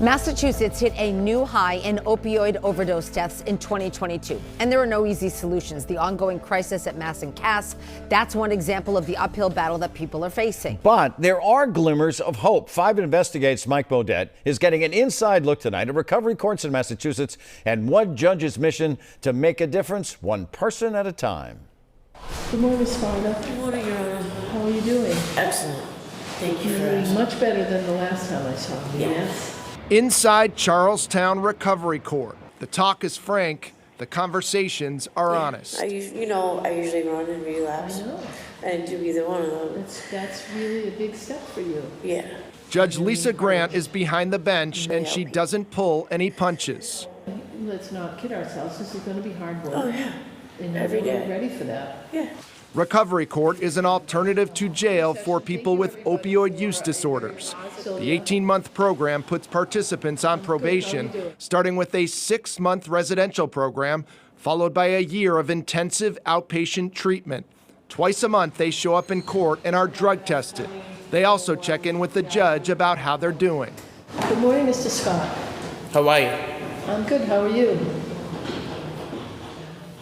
Massachusetts hit a new high in opioid overdose deaths in 2022. And there are no easy solutions. The ongoing crisis at Mass and Cass, that's one example of the uphill battle that people are facing. But there are glimmers of hope. 5 Investigates' Mike Beaudet is getting an inside look tonight at recovery courts in Massachusetts and one judge's mission to make a difference one person at a time. Good morning, Ms. Sparta. Good morning, Your Honor. How are you doing? Excellent. Thank you for You're doing asking. much better than the last time I saw you. Yes. Inside Charlestown Recovery Court. The talk is frank, the conversations are honest. I usually run and relapse. I know. I didn't do either one of them. That's really a big step for you. Yeah. Judge Lisa Grant is behind the bench and she doesn't pull any punches. Let's not kid ourselves. This is going to be hard work. Oh, yeah. And Every we're day. ready for that. Yeah. Recovery Court is an alternative to jail for people with opioid use disorders. The 18-month program puts participants on probation, starting with a 6-month residential program, followed by a year of intensive outpatient treatment. Twice a month, they show up in court and are drug tested. They also check in with the judge about how they're doing. Good morning, Mr. Scott. How are you? I'm good. How are you?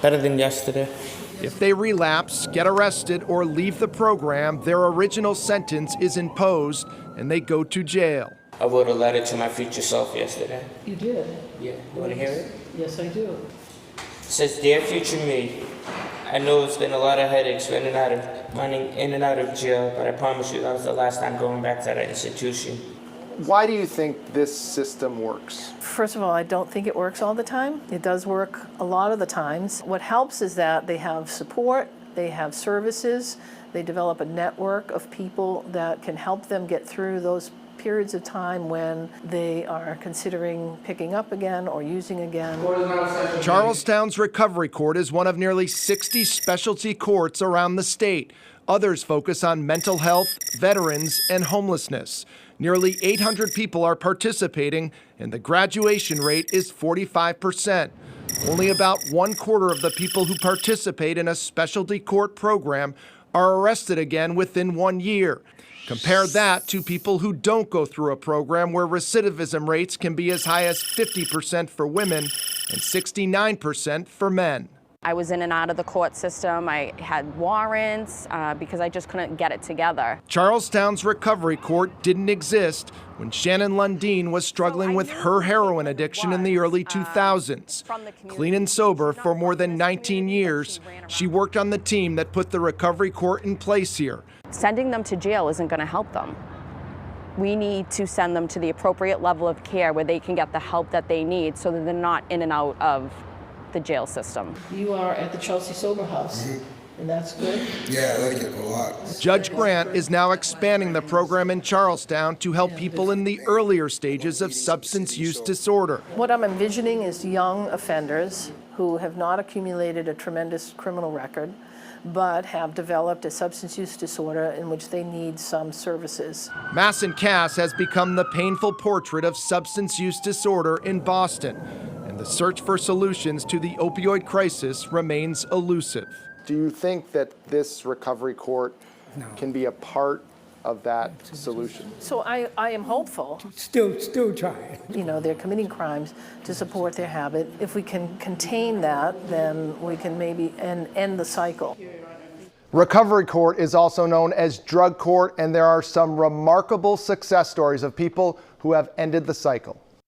Better than yesterday. If they relapse, get arrested, or leave the program, their original sentence is imposed and they go to jail. I wrote a letter to my future self yesterday. You did? Yeah, you want to hear it? Yes, I do. It says, "Dear future me, I know it's been a lot of headaches running in and out of jail, but I promise you that was the last time going back to that institution." Why do you think this system works? First of all, I don't think it works all the time. It does work a lot of the times. What helps is that they have support, they have services, they develop a network of people that can help them get through those periods of time when they are considering picking up again or using again. Charlestown's Recovery Court is one of nearly 60 specialty courts around the state. Others focus on mental health, veterans, and homelessness. Nearly 800 people are participating, and the graduation rate is 45%. Only about 1/4 of the people who participate in a specialty court program are arrested again within 1 year. Compare that to people who don't go through a program where recidivism rates can be as high as 50% for women and 69% for men. I was in and out of the court system. I had warrants because I just couldn't get it together. Charlestown's Recovery Court didn't exist when Shannon Lundeen was struggling with her heroin addiction in the early 2000s. Clean and sober for more than 19 years, she worked on the team that put the Recovery Court in place here. Sending them to jail isn't going to help them. We need to send them to the appropriate level of care where they can get the help that they need so that they're not in and out of the jail system. You are at the Chelsea Sober House, and that's good? Yeah, I like it a lot. Judge Grant is now expanding the program in Charlestown to help people in the earlier stages of substance use disorder. What I'm envisioning is young offenders who have not accumulated a tremendous criminal record, but have developed a substance use disorder in which they need some services. Mass and Cass has become the painful portrait of substance use disorder in Boston, and the search for solutions to the opioid crisis remains elusive. Do you think that this recovery court can be a part of that solution? So I am hopeful. Still trying. You know, they're committing crimes to support their habit. If we can contain that, then we can maybe end the cycle. Recovery Court is also known as Drug Court, and there are some remarkable success stories of people who have ended the cycle.